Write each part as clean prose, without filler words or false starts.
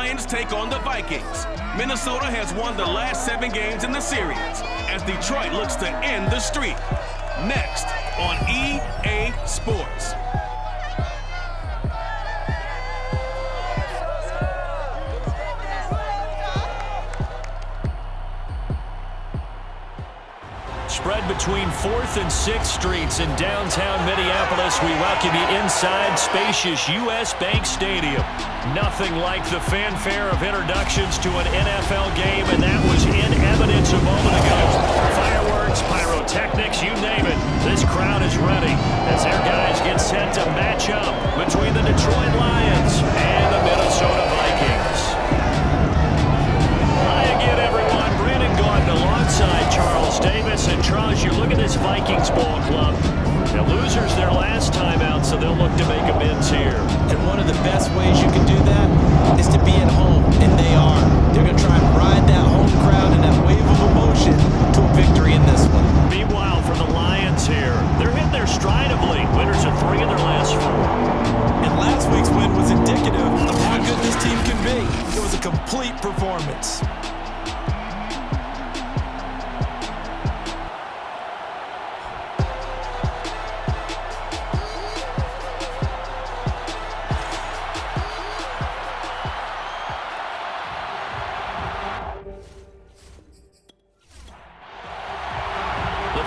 Lions take on the Vikings. Minnesota has won the last 7 games in the series as Detroit looks to end the streak. Next on EA Sports. Spread between 4th and 6th Streets in downtown Minneapolis, we welcome you inside spacious U.S. Bank Stadium. Nothing like the fanfare of introductions to an NFL game, and that was in evidence a moment ago. Fireworks, pyrotechnics, you name it. This crowd is ready as their guys get set to match up between the Detroit Lions and the Minnesota Vikings. Hi again, everyone. Brandon Gordon alongside Charles Davis. And Charles, you look at this Vikings ball club. The losers their last time out, so they'll look to make amends here. And one of the best ways you can do that is to be at home, and they are. They're going to try and ride that home crowd and that wave of emotion to a victory in this one. Meanwhile, for the Lions here, they're hitting their stride of late. Winners of 3 in their last 4. And last week's win was indicative of how good this team can be. It was a complete performance.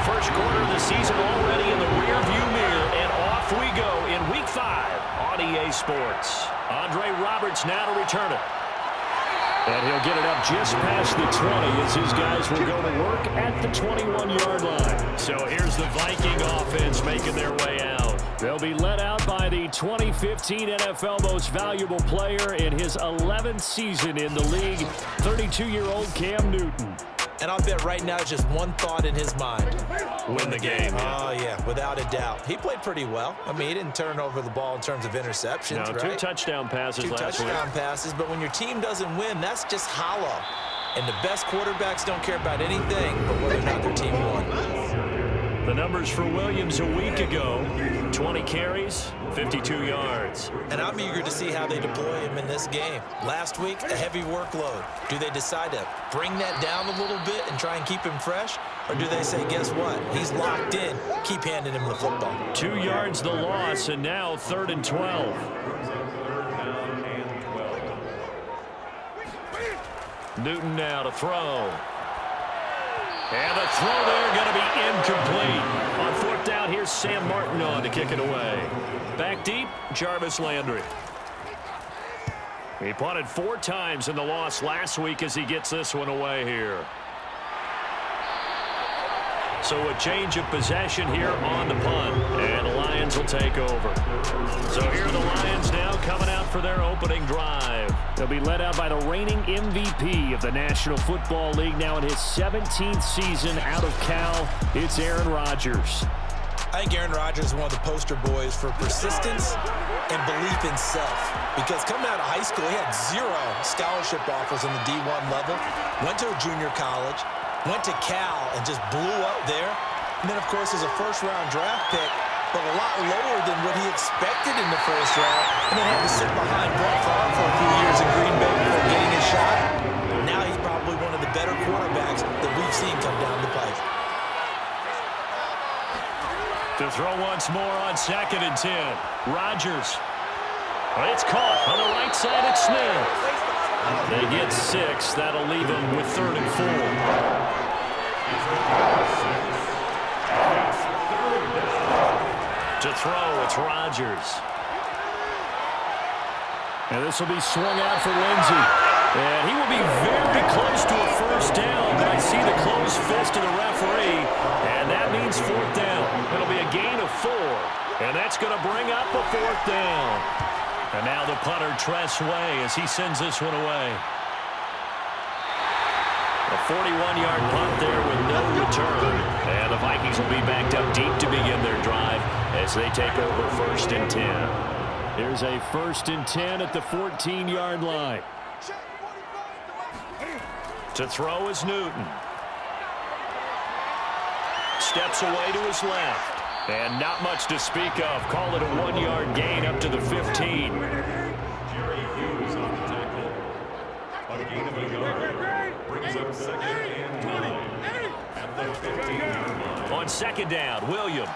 First quarter of the season already in the rearview mirror, and off we go in Week 5 on EA Sports. Andre Roberts now to return it. And he'll get it up just past the 20 as his guys will go to work at the 21-yard line. So here's the Viking offense making their way out. They'll be led out by the 2015 NFL Most Valuable Player in his 11th season in the league, 32-year-old Cam Newton. And I'll bet right now just one thought in his mind. Win the game. Oh, yeah, without a doubt. He played pretty well. I mean, he didn't turn over the ball in terms of interceptions, no, right? 2 touchdown passes last week. 2 touchdown passes, but when your team doesn't win, that's just hollow. And the best quarterbacks don't care about anything but whether or not their team won. The numbers for Williams a week ago, 20 carries, 52 yards. And I'm eager to see how they deploy him in this game. Last week, a heavy workload. Do they decide to bring that down a little bit and try and keep him fresh? Or do they say, guess what? He's locked in. Keep handing him the football. 2 yards the loss, and now 3rd and 12. Newton now to throw. And the throw there going to be incomplete. On 4th down, here's Sam Martin on to kick it away. Back deep, Jarvis Landry. He punted 4 times in the loss last week as he gets this one away here. So a change of possession here on the punt, and the Lions will take over. So here are the Lions now coming out for their opening drive. They'll be led out by the reigning MVP of the National Football League, now in his 17th season out of Cal. It's Aaron Rodgers. I think Aaron Rodgers is one of the poster boys for persistence and belief in self. Because coming out of high school, he had 0 scholarship offers on the D1 level, went to a junior college, went to Cal and just blew up there. And then, of course, as a first-round draft pick, but a lot lower than what he expected in the first round, and then had to sit behind Brett Favre for a few years in Green Bay before getting his shot. Now he's probably one of the better quarterbacks that we've seen come down the pipe. To throw once more on 2nd and 10. Rodgers. It's caught on the right side at Smith. They get 6. That'll leave them with 3rd and 4. To throw, it's Rodgers. And this will be swung out for Lindsey. And he will be very close to a first down, but I see the closed fist of the referee, and that means 4th down. It'll be a gain of 4, and that's going to bring up a 4th down. And now the punter, Tress Way, as he sends this one away. A 41-yard punt there with no return. And the Vikings will be backed up deep to begin their drive as they take over 1st and 10. Here's a 1st and 10 at the 14-yard line. To throw is Newton. Steps away to his left. And not much to speak of. Call it a 1-yard gain up to the 15. On second down, Williams.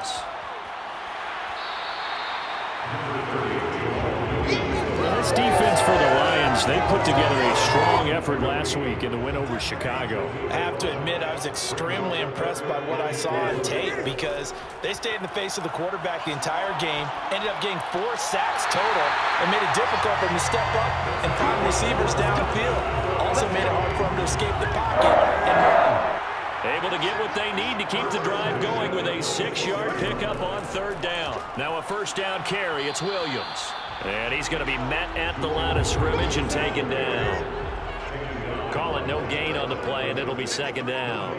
This defense for the Lions, they put together a strong effort last week in the win over Chicago. I have to admit, I was extremely impressed by what I saw on tape because they stayed in the face of the quarterback the entire game, ended up getting 4 sacks total, and made it difficult for him to step up and find receivers downfield. Also made it hard for him to escape the pocket and run. Able to get what they need to keep the drive going with a 6-yard pickup on third down. Now a first down carry, it's Williams. And he's going to be met at the line of scrimmage and taken down. Call it no gain on the play, and it'll be second down.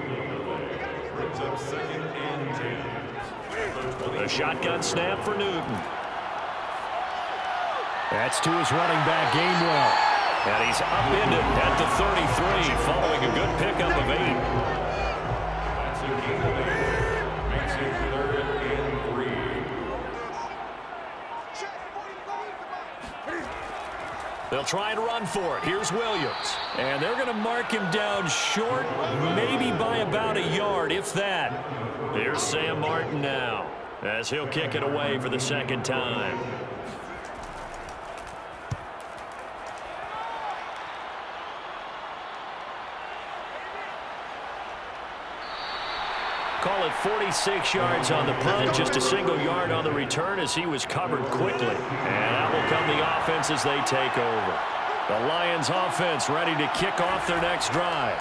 A shotgun snap for Newton. That's to his running back, Gainwell. And he's upended at the 33 following a good pickup of 8. They'll try and run for it. Here's Williams. And they're going to mark him down short, maybe by about a yard, if that. Here's Sam Martin now, as he'll kick it away for the second time. Call it 46 yards on the punt, just a single yard on the return as he was covered quickly. And that will come the offense as they take over. The Lions offense ready to kick off their next drive.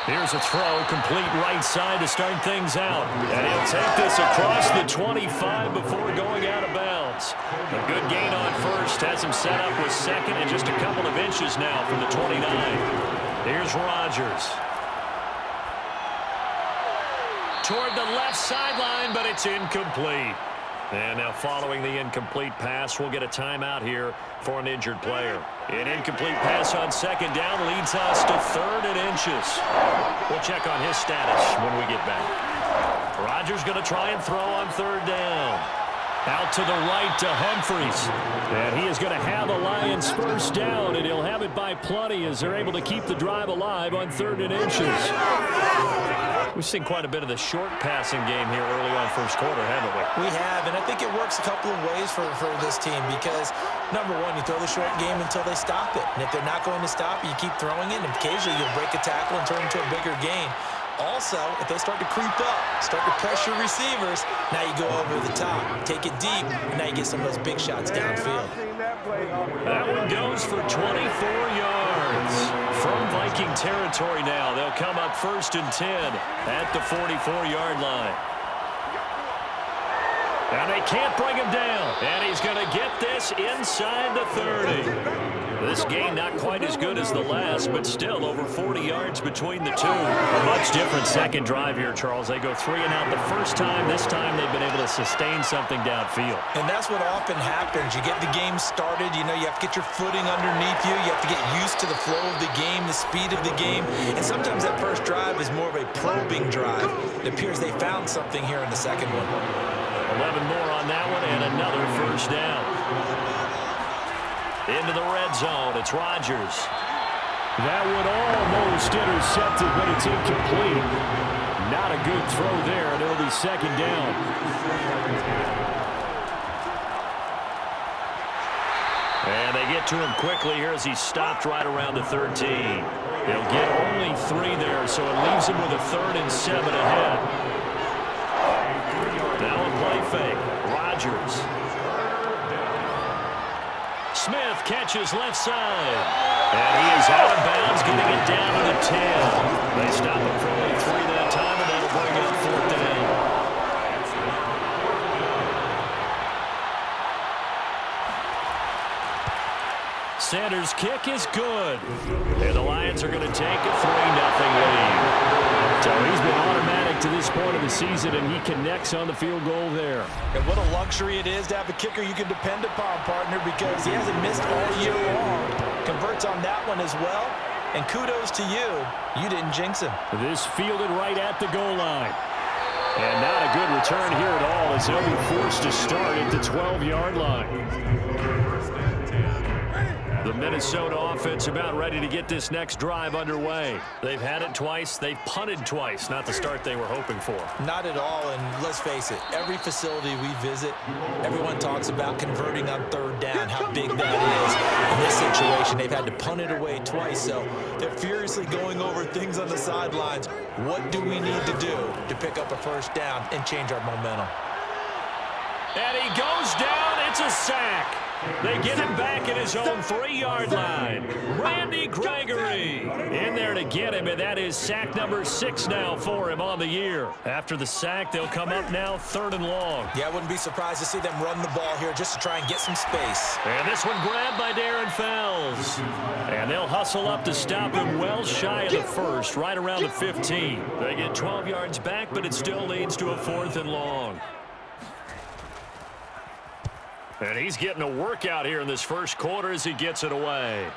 Here's a throw, complete right side to start things out. And he'll take this across the 25 before going out of bounds. A good gain on first, has him set up with second and just a couple of inches now from the 29. Here's Rodgers. Toward the left sideline, but it's incomplete. And now following the incomplete pass, we'll get a timeout here for an injured player. An incomplete pass on second down leads us to 3rd and inches. We'll check on his status when we get back. Rodgers going to try and throw on 3rd down. Out to the right to Humphries. And he is going to have the Lions first down, and he'll have it by plenty as they're able to keep the drive alive on 3rd and inches. We've seen quite a bit of the short passing game here early on first quarter, haven't we? We have, and I think it works a couple of ways for this team because, number one, you throw the short game until they stop it. And if they're not going to stop it, you keep throwing it, and occasionally you'll break a tackle and turn it into a bigger gain. Also, if they start to creep up, start to pressure receivers, now you go over the top, take it deep, and now you get some of those big shots downfield. That one goes for 24 yards. From Viking territory now, they'll come up 1st and 10 at the 44-yard line. And they can't bring him down. And he's going to get this inside the 30. This game not quite as good as the last, but still over 40 yards between the two. A much different second drive here, Charles. They go 3 and out the first time. This time they've been able to sustain something downfield. And that's what often happens. You get the game started. You know, you have to get your footing underneath you. You have to get used to the flow of the game, the speed of the game. And sometimes that first drive is more of a probing drive. It appears they found something here in the second one. 11 more on that one and another first down. Into the red zone, it's Rodgers. That would almost intercept it, but it's incomplete. Not a good throw there, and it'll be second down. And they get to him quickly here as he's stopped right around the 13. They'll get only 3 there, so it leaves him with a 3rd and 7 ahead. Now a play fake. Rodgers. Smith catches left side. And he is out of bounds, getting it down to the 10. They stop him for only 3 that time, and that'll bring up 4th down. Sanders' kick is good. And the Lions are going to take a 3-0 lead. So he's been automatic to this point of the season, and he connects on the field goal there. And what a luxury it is to have a kicker you can depend upon, partner, because he hasn't missed all year long. Converts on that one as well. And kudos to you. You didn't jinx him. This fielded right at the goal line. And not a good return here at all as they'll be forced to start at the 12-yard line. The Minnesota offense about ready to get this next drive underway. They've had it twice. They've punted twice. Not the start they were hoping for. Not at all, and let's face it, every facility we visit, everyone talks about converting on third down, how big that is. In this situation, they've had to punt it away twice, so they're furiously going over things on the sidelines. What do we need to do to pick up a first down and change our momentum? And he goes down. It's a sack. They get him back at his own 3-yard line. Randy Gregory in there to get him, and that is sack number 6 now for him on the year. After the sack, they'll come up now 3rd and long. Yeah, I wouldn't be surprised to see them run the ball here just to try and get some space. And this one grabbed by Darren Fells. And they'll hustle up to stop him well shy of the first, right around the 15. They get 12 yards back, but it still leads to a 4th and long. And he's getting a workout here in this first quarter as he gets it away.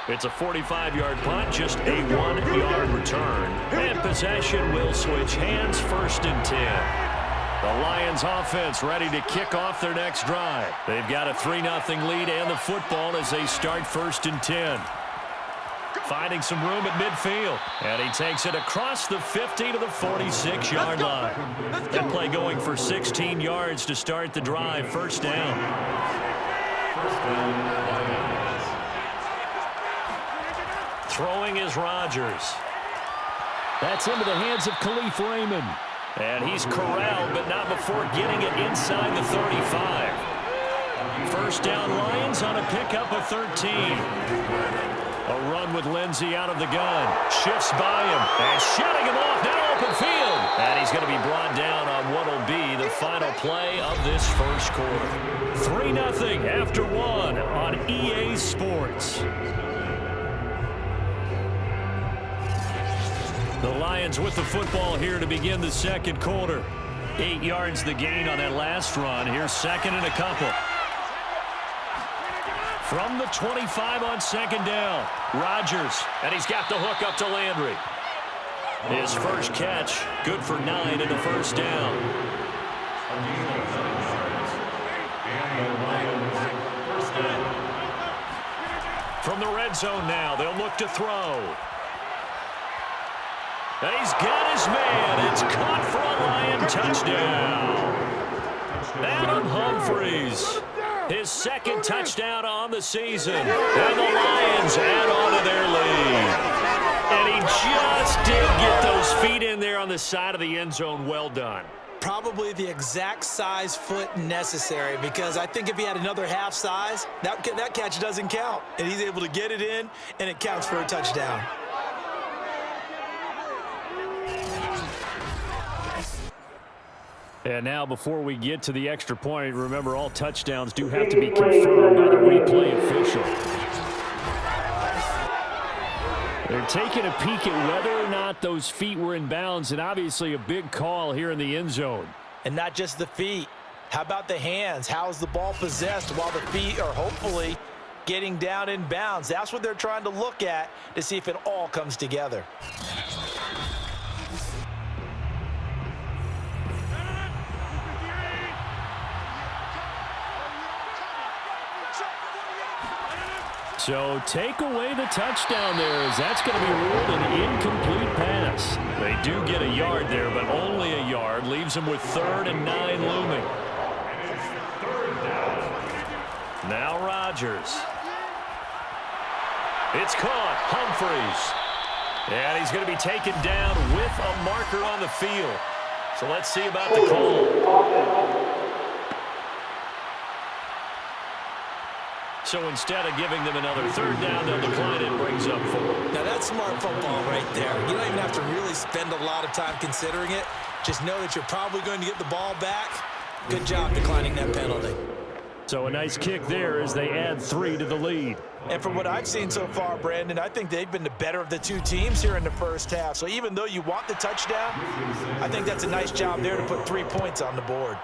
It's a 45-yard punt, just a 1-yard return. And possession will switch hands, 1st and 10. The Lions offense ready to kick off their next drive. They've got a 3-0 lead and the football as they start 1st and 10. Finding some room at midfield. And he takes it across the 50 to the 46-yard line. That play going for 16 yards to start the drive. 1st down. Throwing is Rodgers. That's into the hands of Khalif Raymond. And he's corralled, but not before getting it inside the 35. 1st down Lions on a pickup of 13. A run with Lindsey out of the gun. Shifts by him. And shutting him off. Now open field. And he's going to be brought down on what will be the final play of this first quarter. 3-0 after 1 on EA Sports. The Lions with the football here to begin the second quarter. 8 yards the gain on that last run. Here's 2nd and a couple. From the 25 on 2nd down, Rodgers, and he's got the hook up to Landry. His first catch, good for 9 and a 1st down. From the red zone now, they'll look to throw. And he's got his man. It's caught for a Lion touchdown. Adam Humphries. His 2nd touchdown on the season. And the Lions add on to their lead. And he just did get those feet in there on the side of the end zone. Well done. Probably the exact size foot necessary, because I think if he had another half size, that catch doesn't count. And he's able to get it in, and it counts for a touchdown. And now before we get to the extra point, remember all touchdowns do have to be confirmed by the replay official. They're taking a peek at whether or not those feet were in bounds, and obviously a big call here in the end zone. And not just the feet. How about the hands? How is the ball possessed while the feet are hopefully getting down in bounds? That's what they're trying to look at to see if it all comes together. So take away the touchdown there, as that's going to be ruled an incomplete pass. They do get a yard there, but only a yard. Leaves them with 3rd and 9 looming. Now Rodgers. It's caught. Humphries. And he's going to be taken down with a marker on the field. So let's see about the call. So instead of giving them another 3rd down, they'll decline it. Brings up 4. Now that's smart football right there. You don't even have to really spend a lot of time considering it. Just know that you're probably going to get the ball back. Good job declining that penalty. So a nice kick there as they add 3 to the lead. And from what I've seen so far, Brandon, I think they've been the better of the two teams here in the first half. So even though you want the touchdown, I think that's a nice job there to put 3 points on the board.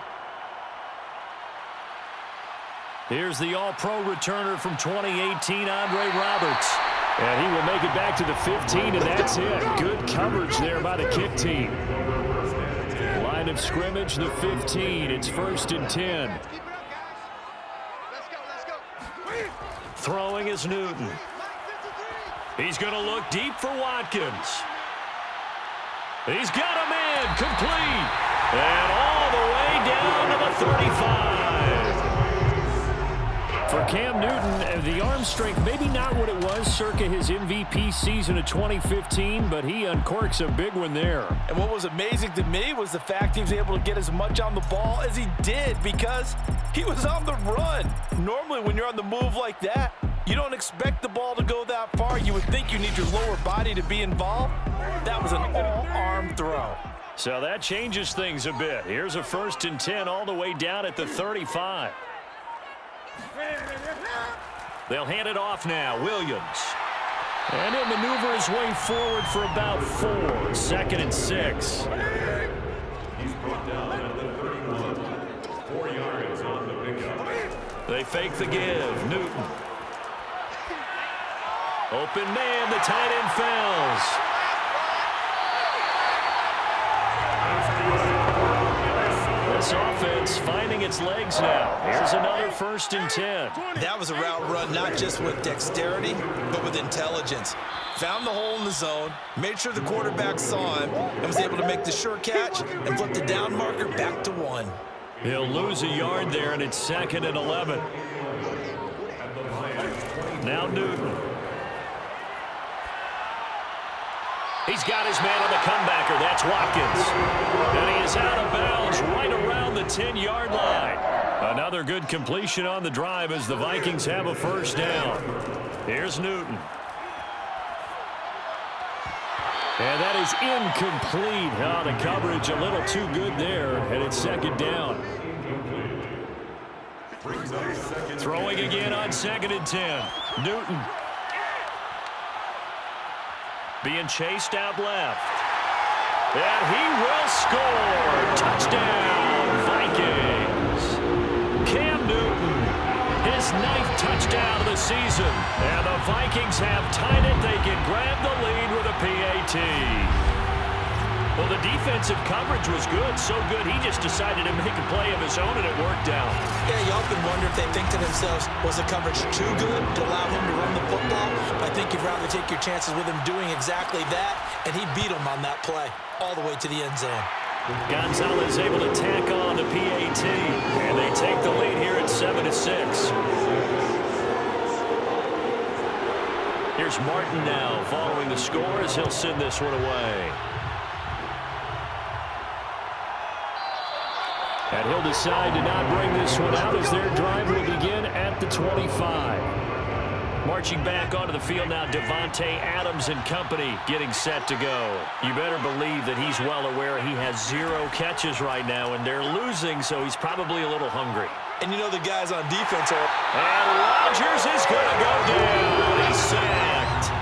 Here's the all-pro returner from 2018, Andre Roberts. And he will make it back to the 15, and that's it. Good coverage there by the kick team. Line of scrimmage, the 15. It's 1st and 10. Throwing is Newton. He's going to look deep for Watkins. He's got a man complete. And all the way down to the 35. For Cam Newton, the arm strength, maybe not what it was circa his MVP season of 2015, but he uncorks a big one there. And what was amazing to me was the fact he was able to get as much on the ball as he did because he was on the run. Normally when you're on the move like that, you don't expect the ball to go that far. You would think you need your lower body to be involved. That was an all-arm throw. So that changes things a bit. Here's a 1st and 10 all the way down at the 35. They'll hand it off now. Williams. And he'll maneuver his way forward for about 4. 2nd and 6. He's brought down at the 31. 4 yards on the pickup. They fake the give. Newton. Open man. The tight end fails. This offense finding its legs now. Here's another 1st and 10. That was a route run not just with dexterity, but with intelligence. Found the hole in the zone, made sure the quarterback saw him, and was able to make the sure catch and flip the down marker back to 1. He'll lose a yard there, and it's 2nd and 11. Now Newton. He's got his man on the comebacker. That's Watkins. And he is out of bounds right around the 10-yard line. Another good completion on the drive as the Vikings have a 1st down. Here's Newton. And that is incomplete. Oh, the coverage a little too good there, and it's 2nd down. Throwing again on 2nd and 10. Newton. Being chased out left. And he will score. Touchdown, Vikings. Cam Newton, his 9th touchdown of the season. And the Vikings have tied it. They can grab the lead with a PAT. Well, the defensive coverage was good, so good he just decided to make a play of his own, and it worked out. Yeah, you often wonder if they think to themselves, was the coverage too good to allow him to run the football? I think you'd rather take your chances with him doing exactly that, and he beat him on that play all the way to the end zone. Gonzalez able to tack on the PAT, and they take the lead here at 7-6. Here's Martin now following the score as he'll send this one away. And he'll decide to not bring this one out as their drive will begin at the 25. Marching back onto the field now, Devontae Adams and company getting set to go. You better believe that he's well aware he has 0 catches right now, and they're losing, so he's probably a little hungry. And you know the guys on defense are... And Rodgers is going to go down. He's sacked.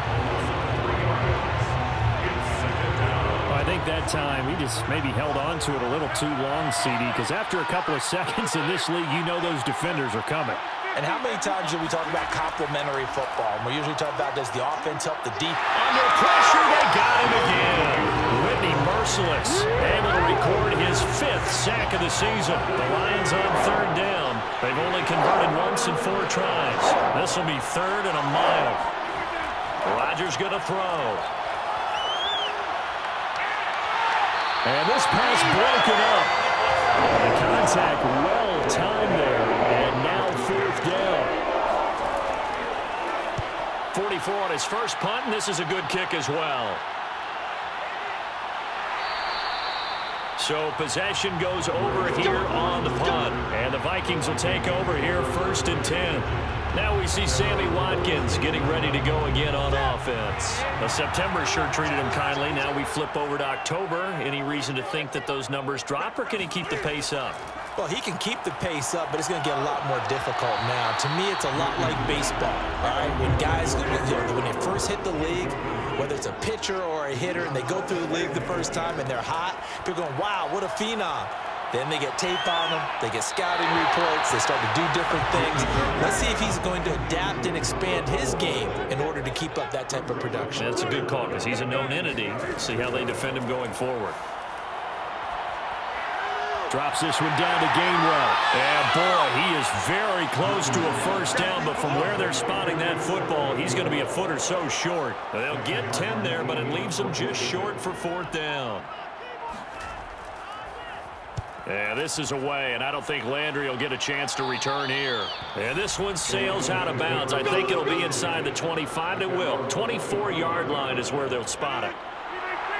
I think that time he just maybe held on to it a little too long, CD, because after a couple of seconds in this league, you know those defenders are coming. And how many times do we talk about complementary football? And we usually talk about, does the offense help the defense? Under pressure, they got him again. Whitney merciless, able to record his 5th sack of the season. The Lions on 3rd down. They've only converted once in 4 tries. This will be 3rd and a mile. Rodgers going to throw. And this pass broken up. The contact well timed there. And now 4th down. 44 on his first punt, and this is a good kick as well. So possession goes over here on the punt. And the Vikings will take over here 1st and 10. Now we see Sammy Watkins getting ready to go again on offense. Now, September sure treated him kindly. Now we flip over to October. Any reason to think that those numbers drop, or can he keep the pace up? Well, he can keep the pace up, but it's going to get a lot more difficult now. To me, it's a lot like baseball, all right? When guys, when they first hit the league, whether it's a pitcher or a hitter, and they go through the league the first time and they're hot, people are going, wow, what a phenom. Then they get tape on them, they get scouting reports, they start to do different things. Let's see if he's going to adapt and expand his game in order to keep up that type of production. That's a good call because he's a known entity. See how they defend him going forward. Drops this one down to Gainwell. And, boy, he is very close to a first down, but from where they're spotting that football, he's going to be a foot or so short. They'll get 10 there, but it leaves them just short for fourth down. And this is away, and I don't think Landry will get a chance to return here. And this one sails out of bounds. I think it'll be inside the 25. It will. 24-yard line is where they'll spot it.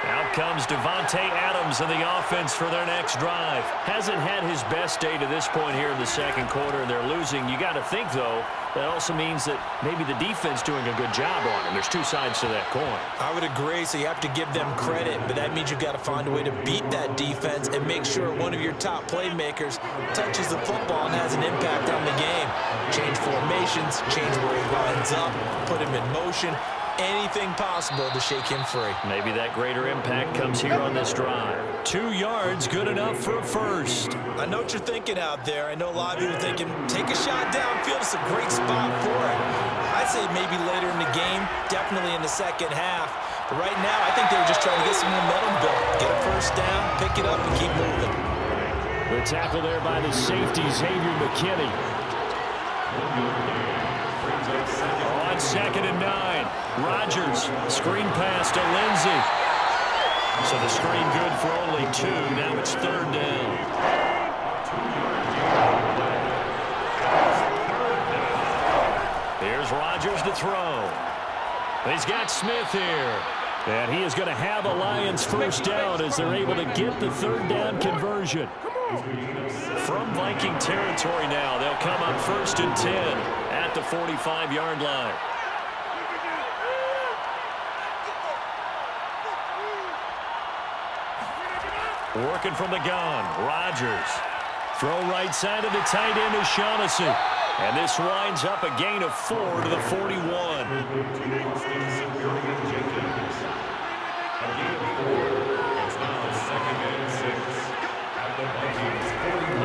Out comes Devontae Adams in the offense for their next drive. Hasn't had his best day to this point here in the second quarter, and they're losing. You got to think, though, that also means that maybe the defense doing a good job on him. There's two sides to that coin. I would agree, so you have to give them credit, but that means you've got to find a way to beat that defense and make sure one of your top playmakers touches the football and has an impact on the game. Change formations, change where he lines up, put him in motion. Anything possible to shake him free. Maybe that greater impact comes here on this drive. 2 yards, good enough for a first. I know what you're thinking out there. I know a lot of you are thinking, take a shot downfield. It's a great spot for it. I'd say maybe later in the game, definitely in the second half. But right now, I think they were just trying to get some momentum built. Get a first down, pick it up, and keep moving. The tackle there by the safety, Xavier McKinney. On 2nd and 9. Rodgers, screen pass to Lindsey. So the screen good for only 2. Now it's 3rd down. Here's Rodgers to throw. He's got Smith here. And he is going to have a Lions first down as they're able to get the 3rd down conversion. From Viking territory now, they'll come up 1st and 10 at the 45-yard line. Working from the gun, Rodgers. Throw right side of the tight end is Shaughnessy. And this winds up a gain of 4 to the 41.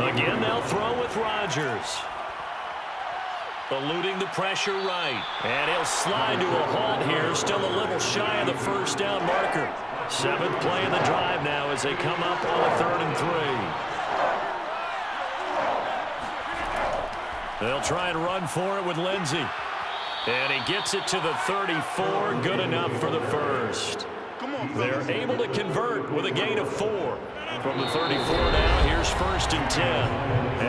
Again, they'll throw with Rodgers. Eluding the pressure right. And he'll slide to a halt here. Still a little shy of the first down marker. 7th play of the drive now as they come up on a 3rd and 3. They'll try and run for it with Lindsey. And he gets it to the 34. Good enough for the first. They're able to convert with a gain of 4. From the 34 now, here's 1st and 10.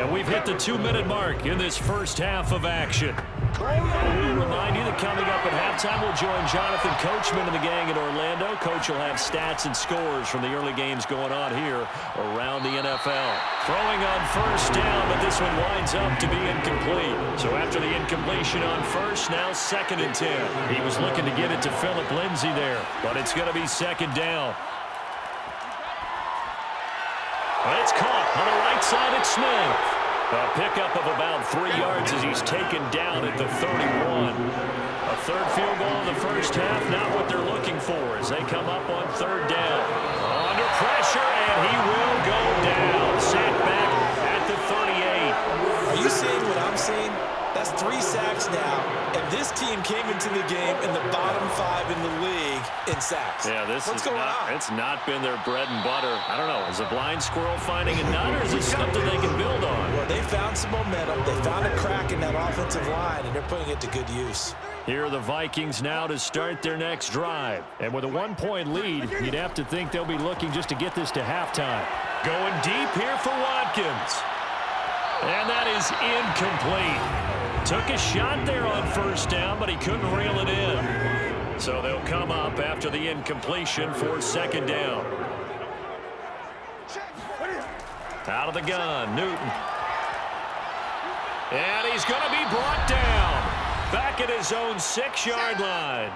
And we've hit the 2-minute mark in this first half of action. We'll remind you that coming up at halftime, we'll join Jonathan Coachman and the gang in Orlando. Coach will have stats and scores from the early games going on here around the NFL. Throwing on 1st down, but this one winds up to be incomplete. So after the incompletion on 1st, now 2nd and 10. He was looking to get it to Phillip Lindsay there, but it's going to be 2nd down. It's caught on the right side at Smith. A pickup of about 3 yards as he's taken down at the 31. A 3rd field goal in the first half, not what they're looking for as they come up on 3rd down. Under pressure, and he will go down. Sacked back at the 38. Are you seeing what I'm seeing? That's 3 sacks now, and this team came into the game in the bottom 5 in the league in sacks. Yeah, What's going on? It's not been their bread and butter. I don't know. Is a blind squirrel finding a nut, or is it something they can build on? Well, they found some momentum. They found a crack in that offensive line, and they're putting it to good use. Here are the Vikings now to start their next drive. And with a 1-point lead, you'd have to think they'll be looking just to get this to halftime. Going deep here for Watkins. And that is incomplete. Took a shot there on 1st down, but he couldn't reel it in. So they'll come up after the incompletion for 2nd down. Out of the gun, Newton. And he's going to be brought down. Back at his own 6-yard line.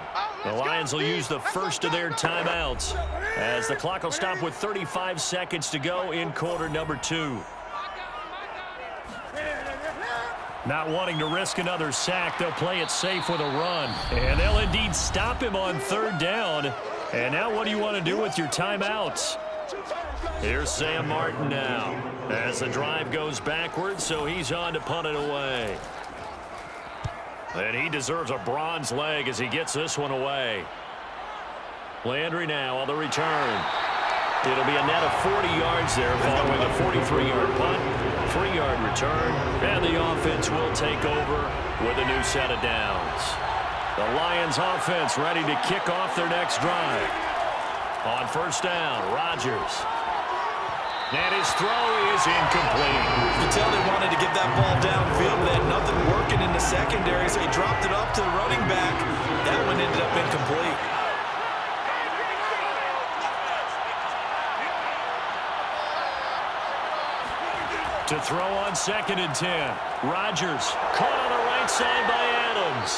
The Lions will use the first of their timeouts as the clock will stop with 35 seconds to go in quarter number 2. Not wanting to risk another sack, they'll play it safe with a run. And they'll indeed stop him on 3rd down. And now what do you want to do with your timeouts? Here's Sam Martin now as the drive goes backwards, so he's on to punt it away. And he deserves a bronze leg as he gets this one away. Landry now on the return. It'll be a net of 40 yards there following a 43-yard punt, 3-yard return, and the offense will take over with a new set of downs. The Lions offense ready to kick off their next drive. On first down, Rodgers. And his throw is incomplete. You can tell they wanted to get that ball downfield, but they had nothing working in the secondary, so he dropped it up to the running back. That one ended up incomplete. To throw on 2nd and 10. Rodgers caught on the right side by Adams.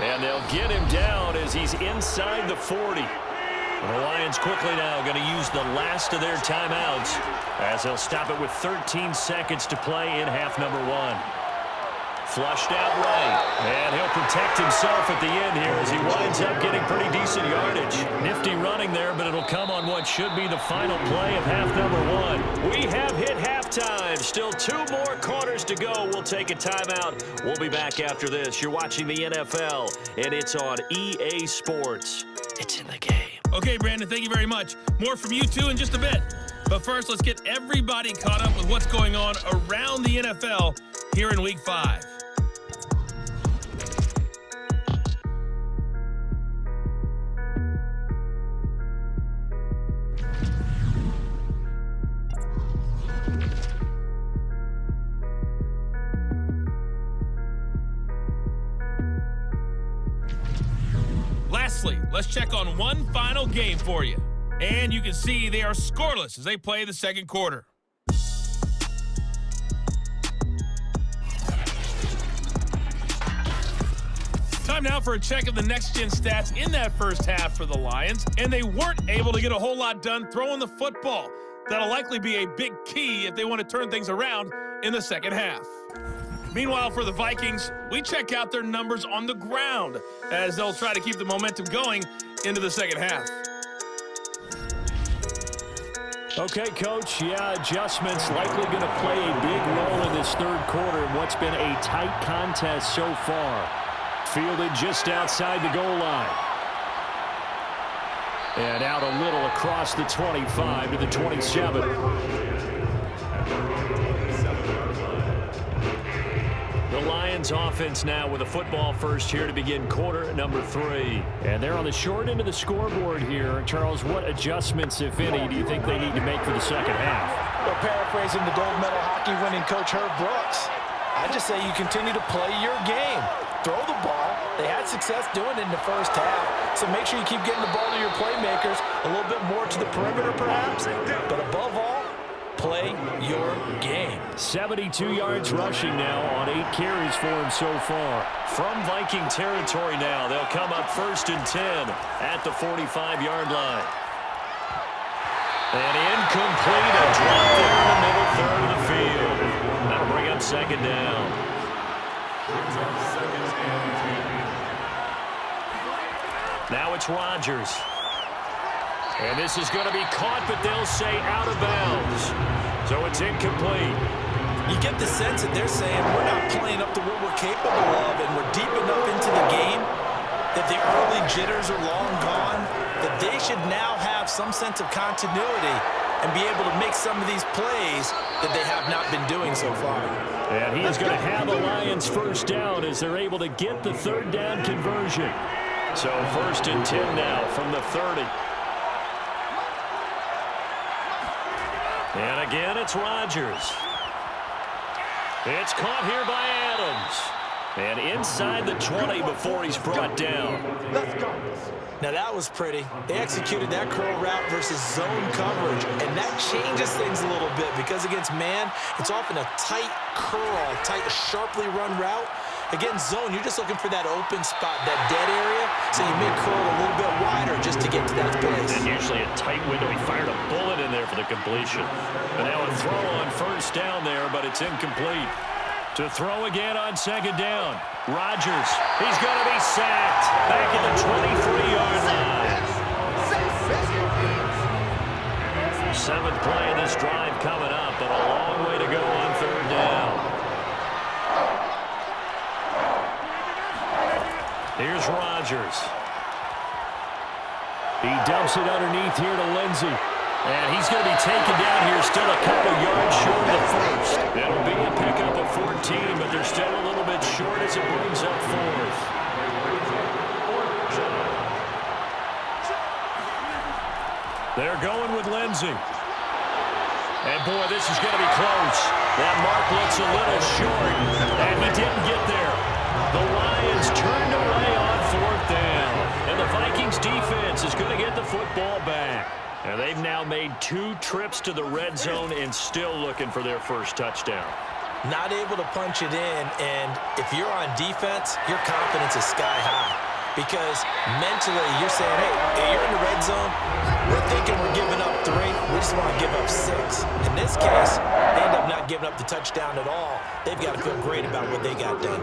And they'll get him down as he's inside the 40. The Lions quickly now going to use the last of their timeouts as they'll stop it with 13 seconds to play in half number 1. Flushed out right, and he'll protect himself at the end here as he winds up getting pretty decent yardage. Nifty running there, but it'll come on what should be the final play of half number 1. We have hit halftime. Still 2 more quarters to go. We'll take a timeout. We'll be back after this. You're watching the NFL, and it's on EA Sports. It's in the game. Okay, Brandon, thank you very much. More from you two in just a bit. But first, let's get everybody caught up with what's going on around the NFL here in Week 5. Lastly, let's check on one final game for you. And you can see they are scoreless as they play the second quarter. Time now for a check of the next-gen stats in that first half for the Lions, and they weren't able to get a whole lot done throwing the football. That'll likely be a big key if they want to turn things around in the second half. Meanwhile, for the Vikings, we check out their numbers on the ground as they'll try to keep the momentum going into the second half. Okay, Coach, adjustments likely going to play a big role in this third quarter in what's been a tight contest so far. Fielded just outside the goal line. And out a little across the 25 to the 27. The Lions offense now with a football first here to begin quarter number 3. And they're on the short end of the scoreboard here. Charles, what adjustments, if any, do you think they need to make for the second half? Well, paraphrasing the gold medal hockey winning coach Herb Brooks, I just say you continue to play your game. Throw the ball. They had success doing it in the first half. So make sure you keep getting the ball to your playmakers, a little bit more to the perimeter perhaps. But above all, play your game. 72 yards rushing now on 8 carries for him so far. From Viking territory now, they'll come up 1st and 10 at the 45-yard line. And incomplete, a drop there in the middle third of the field. That'll bring up 2nd down. Now it's Rodgers. And this is going to be caught, but they'll say out of bounds. So it's incomplete. You get the sense that they're saying we're not playing up to what we're capable of, and we're deep enough into the game that the early jitters are long gone, that they should now have some sense of continuity and be able to make some of these plays that they have not been doing so far. And he is going to have the Lions first down as they're able to get the third down conversion. So 1st and 10 now from the 30. And again, it's Rodgers. It's caught here by Adams. And inside the 20 before he's brought down. Let's go. Now that was pretty. They executed that curl route versus zone coverage, and that changes things a little bit because against man, it's often a tight curl, tight, sharply run route. Against zone, you're just looking for that open spot, that dead area, so you may curl a little bit wider just to get to that place. And usually a tight window. He fired a bullet in there for the completion. And now a throw on first down there, but it's incomplete. To throw again on 2nd down. Rodgers, he's going to be sacked back at the 23-yard line. 7th play of this drive coming up, but a long way to go on 3rd down. Here's Rodgers. He dumps it underneath here to Lindsey. And he's going to be taken down here, still a couple yards short of the first. It'll be a pickup of 14, but they're still a little bit short as it brings up fourth. They're going with Lindsey. And, boy, this is going to be close. That mark looks a little short, and he didn't get there. The Lions turned away on fourth down. And the Vikings defense is going to get the football back. And they've now made 2 trips to the red zone and still looking for their first touchdown. Not able to punch it in, and if you're on defense, your confidence is sky high. Because mentally, you're saying, hey, you're in the red zone. We're thinking we're giving up 3. We just want to give up 6. In this case, they end up not giving up the touchdown at all. They've got to feel great about what they got done.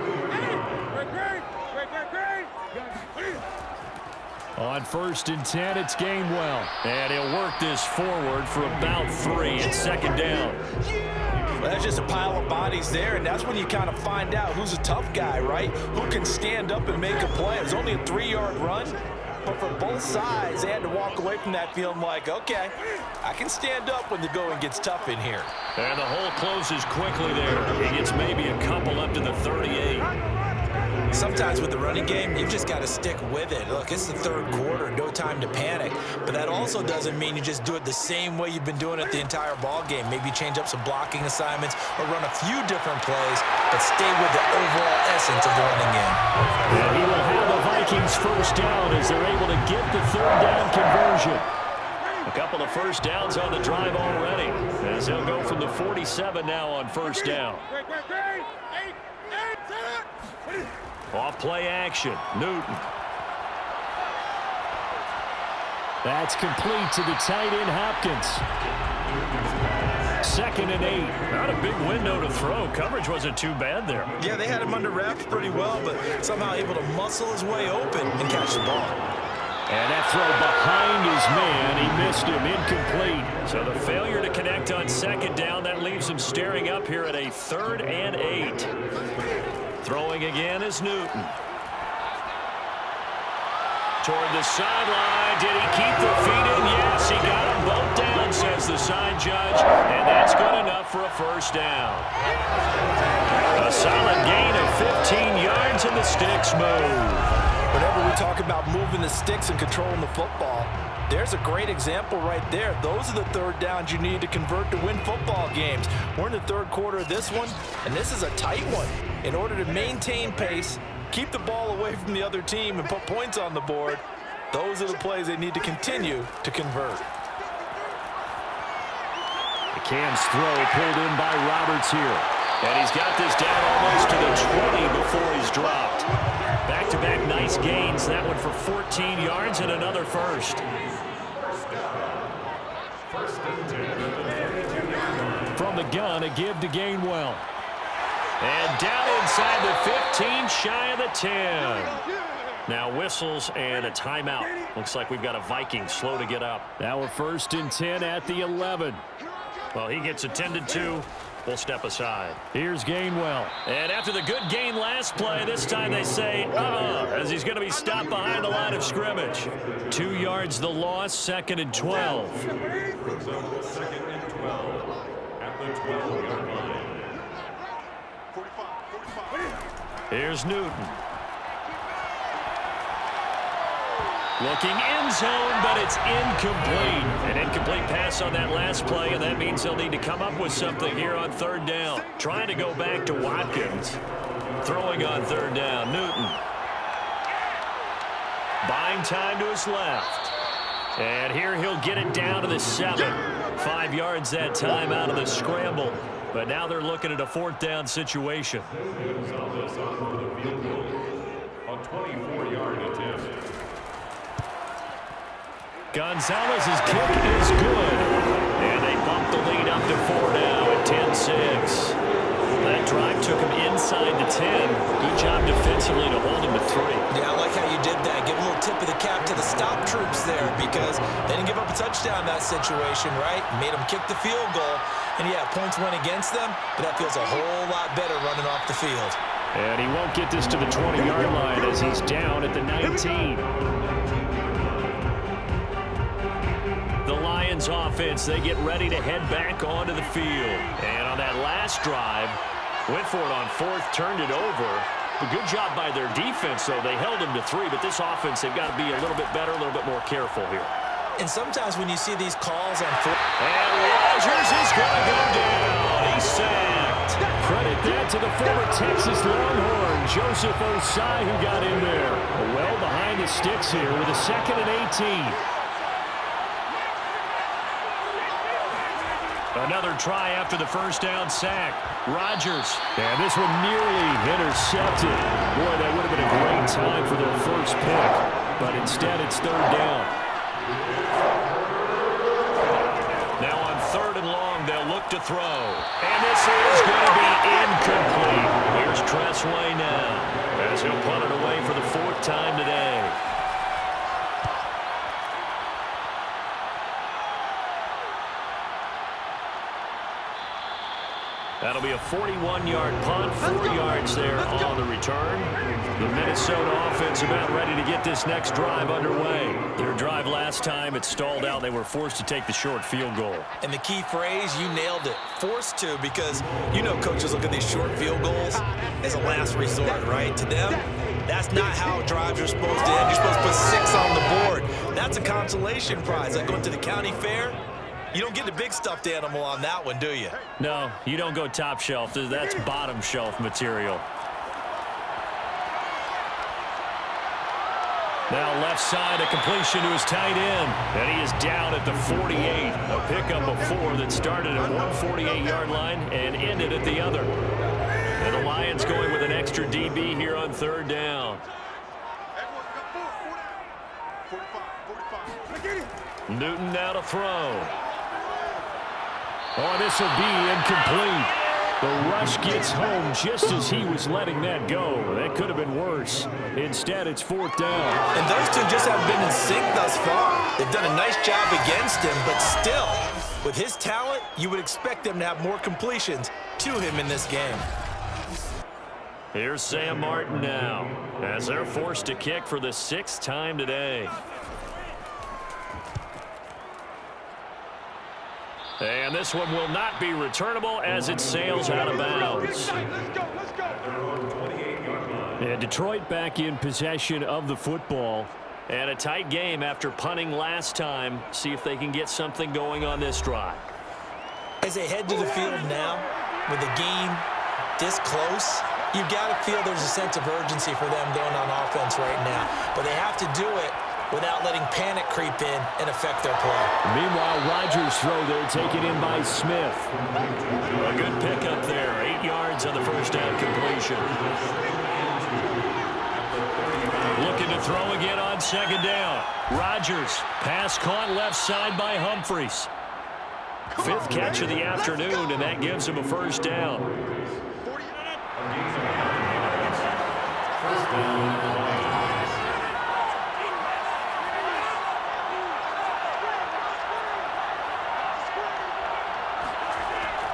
On 1st and 10, it's Gainwell. And he'll work this forward for about 3. It's second down. Well, that's just a pile of bodies there, and that's when you kind of find out who's a tough guy, right? Who can stand up and make a play. It's only a 3-yard run, but for both sides, they had to walk away from that feeling like, okay, I can stand up when the going gets tough in here. And the hole closes quickly there. He gets maybe a couple up to the 38. Sometimes with the running game, you've just got to stick with it. Look, it's the third quarter, no time to panic. But that also doesn't mean you just do it the same way you've been doing it the entire ball game. Maybe change up some blocking assignments or run a few different plays, but stay with the overall essence of the running game. And he will have the Vikings first down as they're able to get the third down conversion. A couple of first downs on the drive already, as he'll go from the 47 now on first down. Off play action, Newton. That's complete to the tight end, Hopkins. 2nd and 8. Not a big window to throw. Coverage wasn't too bad there. Yeah, they had him under wraps pretty well, but somehow able to muscle his way open and catch the ball. And that throw behind his man, he missed him, incomplete. So the failure to connect on second down, that leaves him staring up here at a 3rd and 8. Throwing again is Newton. Toward the sideline. Did he keep the feet in? Yes, he got them both down, says the side judge. And that's good enough for a first down. A solid gain of 15 yards and the sticks move. Whenever we talk about moving the sticks and controlling the football, there's a great example right there. Those are the third downs you need to convert to win football games. We're in the third quarter of this one, and this is a tight one. In order to maintain pace, keep the ball away from the other team, and put points on the board, those are the plays they need to continue to convert. The Cam's throw pulled in by Roberts here. And he's got this down almost to the 20 before he's dropped. Back-to-back nice gains. That one for 14 yards and another first. From the gun, a give to Gainwell. And down inside the 15, shy of the 10. Now whistles and a timeout. Looks like we've got a Viking slow to get up. Now we're 1st and 10 at the 11. Well, he gets attended to. We'll step aside. Here's Gainwell. And after the good gain last play, this time they say, as he's going to be stopped behind the line of scrimmage. 2 yards the loss, 2nd and 12. 2nd and 12 at the 12-yard line. Here's Newton. Looking end zone, but it's incomplete. An incomplete pass on that last play, and that means they'll need to come up with something here on 3rd down. Trying to go back to Watkins. Throwing on 3rd down, Newton. Buying time to his left. And here he'll get it down to the 7. 5 yards that time out of the scramble. But now they're looking at a 4th down situation. Gonzalez on for the field goal. A 24-yard attempt. Gonzalez's kick is good. And they bump the lead up to 4 now at 10-6. That drive took him inside the 10. Good job defensively to hold him to 3. Yeah, I like how you did that. Give a little tip of the cap to the stop troops there because they didn't give up a touchdown in that situation, right? Made them kick the field goal. And, yeah, points went against them, but that feels a whole lot better running off the field. And he won't get this to the 20-yard line as he's down at the 19. The Lions this offense. They get ready to head back onto the field. And on that last drive, went for it on fourth, turned it over. A good job by their defense, though. They held them to 3, but this offense, they've got to be a little bit better, a little bit more careful here. And sometimes when you see these calls on fourth. And Rodgers is going to go down. He's sacked. Credit that to the former Texas Longhorn, Joseph Osai, who got in there. Well behind the sticks here with a 2nd and 18. Another try after the first down sack. Rodgers. And this one nearly intercepted. Boy, that would have been a great time for their first pick. But instead, it's 3rd down. Now on 3rd and long, they'll look to throw. And this is going to be incomplete. Here's Tressway now, as he'll punt it away for the 4th time today. That'll be a 41-yard punt, 4 yards there on the return. The Minnesota offense about ready to get this next drive underway. Their drive last time, it stalled out. They were forced to take the short field goal. And the key phrase, you nailed it, forced to, because you know coaches look at these short field goals as a last resort, right? To them, that's not how drives are supposed to end. You're supposed to put 6 on the board. That's a consolation prize. Like going to the county fair, you don't get the big stuffed animal on that one, do you? No, you don't go top shelf. That's bottom shelf material. Now left side, a completion to his tight end. And he is down at the 48. A pickup of 4 that started at one 48-yard line and ended at the other. And the Lions going with an extra DB here on 3rd down. Newton now to throw. Oh, this will be incomplete. The rush gets home just as he was letting that go. That could have been worse. Instead, it's 4th down. And those two just haven't been in sync thus far. They've done a nice job against him, but still, with his talent, you would expect them to have more completions to him in this game. Here's Sam Martin now, as they're forced to kick for the 6th time today. And this one will not be returnable as it sails out of bounds. And Detroit back in possession of the football. And a tight game after punting last time. See if they can get something going on this drive. As they head to the field now, with the game this close, you've got to feel there's a sense of urgency for them going on offense right now. But they have to do it without letting panic creep in and affect their play. Meanwhile, Rodgers' throw there taken in by Smith. A good pickup there. 8 yards on the first down completion. Looking to throw again on 2nd down. Rodgers, pass caught left side by Humphries. 5th catch of the afternoon, and that gives him a 1st down.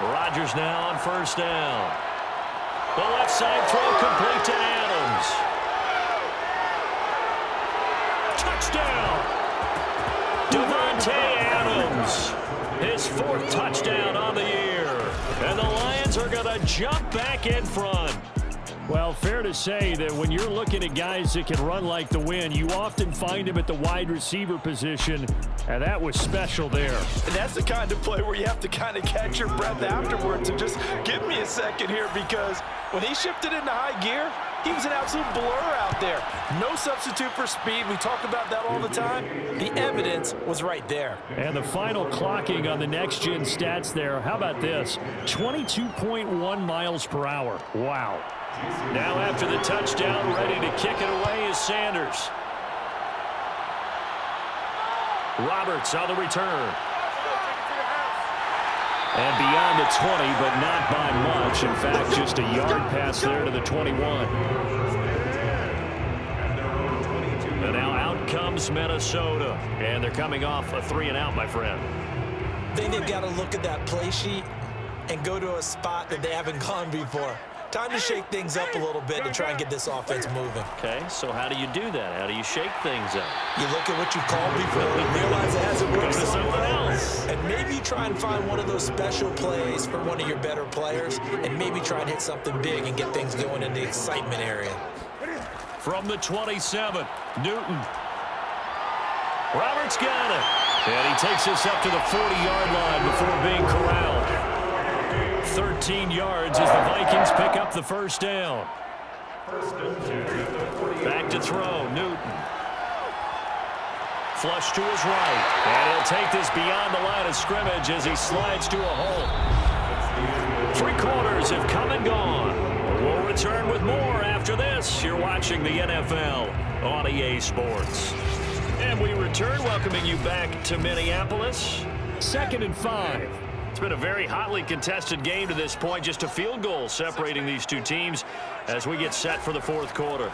Rodgers now on 1st down. The left side throw complete to Adams. Touchdown! Devontae Adams. His 4th touchdown on the year. And the Lions are going to jump back in front. Well, fair to say that when you're looking at guys that can run like the wind, you often find them at the wide receiver position, and that was special there. And that's the kind of play where you have to kind of catch your breath afterwards and just give me a second here, because when he shifted into high gear, he was an absolute blur out there. No substitute for speed. We talk about that all the time. The evidence was right there. And the final clocking on the next-gen stats there, how about this? 22.1 miles per hour. Wow. Now after the touchdown, ready to kick it away is Sanders. Roberts on the return. And beyond the 20, but not by much. In fact, just a yard pass there to the 21. And now out comes Minnesota. And they're coming off a 3-and-out, my friend. I think they've got to look at that play sheet and go to a spot that they haven't gone before. Time to shake things up a little bit to try and get this offense moving. Okay, so how do you do that? How do you shake things up? You look at what you called before and realize it hasn't Go worked to something else. And maybe you try and find one of those special plays for one of your better players, and maybe try and hit something big and get things going in the excitement area. From the 27, Newton. Roberts got it. And he takes us up to the 40-yard line before being corralled. 13 yards as the Vikings pick up the first down. Back to throw, Newton. Flush to his right. And he'll take this beyond the line of scrimmage as he slides to a hole. 3 quarters have come and gone. We'll return with more after this. You're watching the NFL on EA Sports. And we return, welcoming you back to Minneapolis. 2nd and 5. It's been a very hotly contested game to this point. Just a field goal separating these two teams as we get set for the 4th quarter.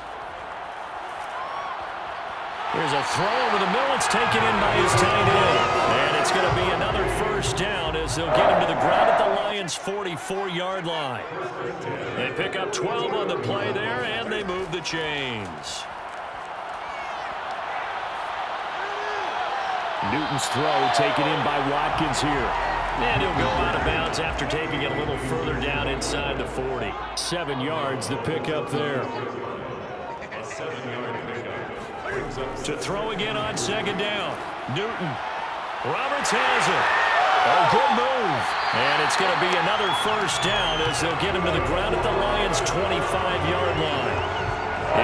Here's a throw over the middle. It's taken in by his tight end. And it's going to be another first down as they'll get him to the ground at the Lions' 44-yard line. They pick up 12 on the play there, and they move the chains. Newton's throw taken in by Watkins here. And he'll go out of bounds after taking it a little further down inside the 40. 7 yards, the pickup there. A 7-yard pickup. To throw again on 2nd down. Newton. Roberts has it. Oh, good move. And it's going to be another first down as they'll get him to the ground at the Lions' 25-yard line.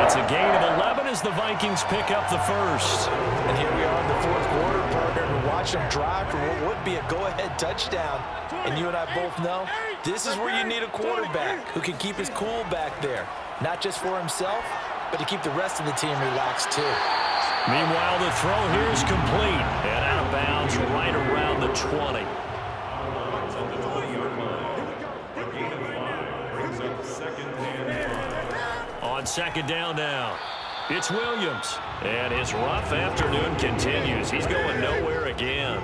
It's a gain of 11 as the Vikings pick up the first. And here we are in the 4th quarter, partner, to watch them drive for what would be a go-ahead touchdown. And you and I both know this is where you need a quarterback who can keep his cool back there. Not just for himself, but to keep the rest of the team relaxed too. Meanwhile, the throw here is complete. And out of bounds right around the 20. On the 20-yard line. A gain of 5 brings up 2nd and 5. On 2nd down now, it's Williams. And his rough afternoon continues. He's going nowhere again.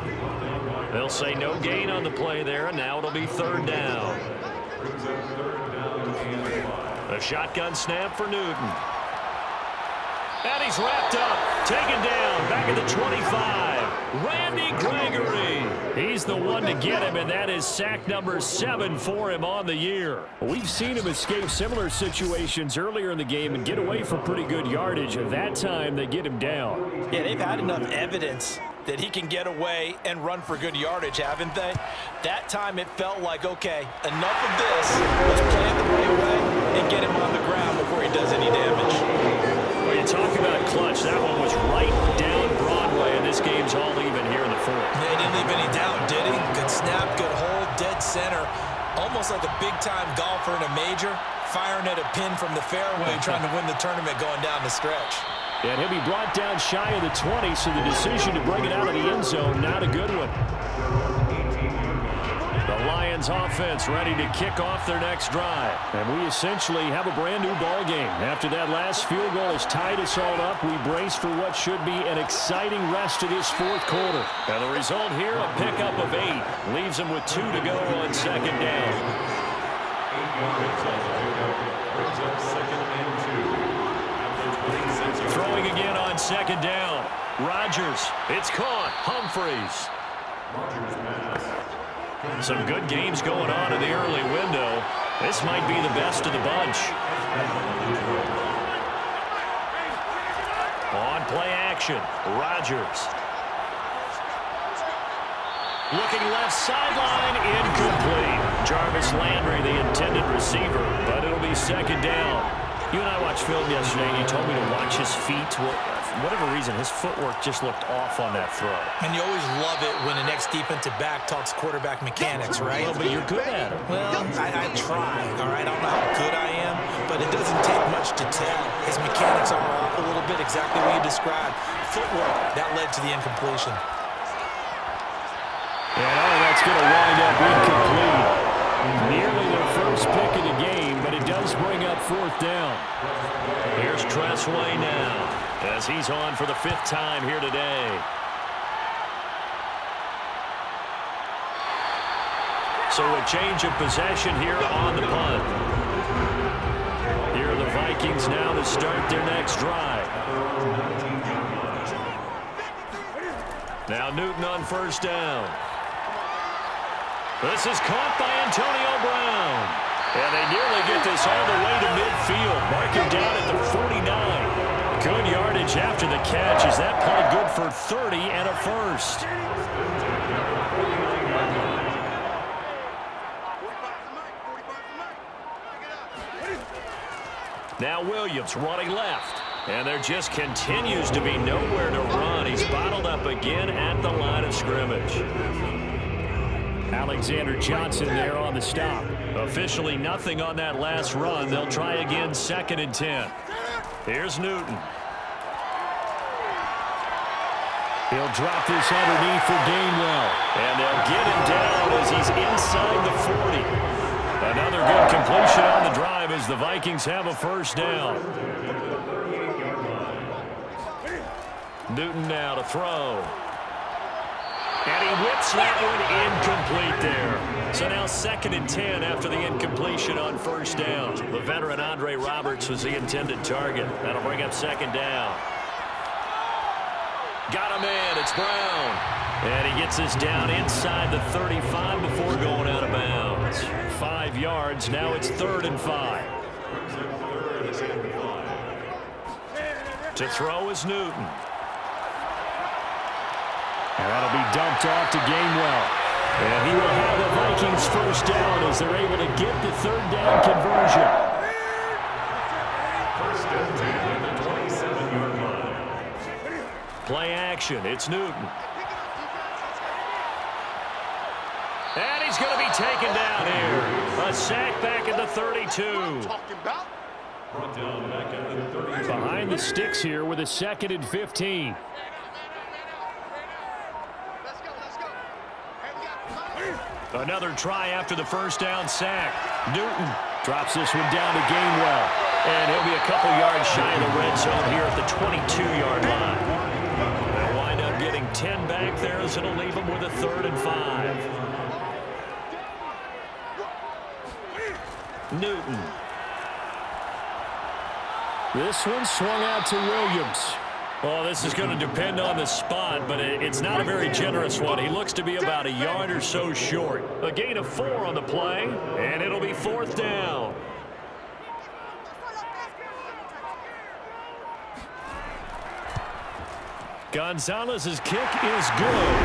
They'll say no gain on the play there, and now it'll be 3rd down. Brings up 3rd down and 5. A shotgun snap for Newton. And he's wrapped up, taken down, back at the 25. Randy Gregory. He's the one to get him, and that is sack number 7 for him on the year. We've seen him escape similar situations earlier in the game and get away for pretty good yardage, and that time they get him down. Yeah, they've had enough evidence that he can get away and run for good yardage, haven't they? That time it felt like, okay, enough of this. Let's play it the right way and get him on the ground before he does any damage. Well, you talk about clutch. That one was right down Broadway, and this game's all even here in the 4th. They didn't leave any doubt, did he? Good snap, good hold, dead center. Almost like a big-time golfer in a major, firing at a pin from the fairway, trying to win the tournament going down the stretch. And he'll be brought down shy of the 20, so the decision to bring it out of the end zone, not a good one. The Lions offense ready to kick off their next drive. And we essentially have a brand new ball game. After that last field goal has tied us all up, we brace for what should be an exciting rest of this 4th quarter. And the result here, a pickup of 8. Leaves them with 2 to go on 2nd down. 8 yards on the pickup. Brings up 2nd and 2. Throwing again on 2nd down. Rodgers. It's caught. Humphreys. Rodgers pass. Some good games going on in the early window. This might be the best of the bunch. On play action, Rodgers. Looking left sideline, incomplete. Jarvis Landry, the intended receiver, but it'll be 2nd down. You and I watched film yesterday, and you told me to watch his feet. Well, for whatever reason, his footwork just looked off on that throw. And you always love it when the next defensive back talks quarterback mechanics, right? Well, but you're good at it. Well, I try, all right? I don't know how good I am, but it doesn't take much to tell. His mechanics are off a little bit, exactly what you described. Footwork, that led to the incompletion. And that's going to wind up incomplete. Nearly their first pick of the game, but it does bring up 4th down. Here's Tressway now, as he's on for the 5th time here today. So a change of possession here on the punt. Vikings now to start their next drive. Now Newton on first down. This is caught by Antonio Brown. And they nearly get this all the way to midfield. Mark him down at the 49. Good yardage after the catch. Is that play good for 30 and a first? Now Williams running left. And there just continues to be nowhere to run. He's bottled up again at the line of scrimmage. Alexander Johnson there on the stop. Officially nothing on that last run. They'll try again 2nd and 10. Here's Newton. He'll drop this underneath for Gainwell. And they'll get him down as he's inside the 40. Another good completion on the drive as the Vikings have a first down. Newton now to throw. And he whips that one incomplete there. So now 2nd and 10 after the incompletion on first down. The veteran Andre Roberts was the intended target. That'll bring up 2nd down. Got him in. It's Brown. And he gets us down inside the 35 before going out of bounds. 5 yards. Now it's 3rd and 5. To throw is Newton. And that'll be dumped off to Gainwell. And he will have the Vikings first down as they're able to get the 3rd down conversion. First and 10 at the 27-yard line. Play action. It's Newton. And he's going to be taken down here. A sack back at the 32. Brought down back at the 32. Behind the sticks here with a 2nd and 15. Another try after the first down sack. Newton drops this one down to Gainwell. And he'll be a couple yards shy of the red zone here at the 22-yard line. They'll wind up getting 10 back there as it'll leave them with a 3rd and 5. Newton. This one swung out to Williams. Well, this is going to depend on the spot, but it's not a very generous one. He looks to be about a yard or so short. A gain of 4 on the play, and it'll be 4th down. Gonzalez's kick is good.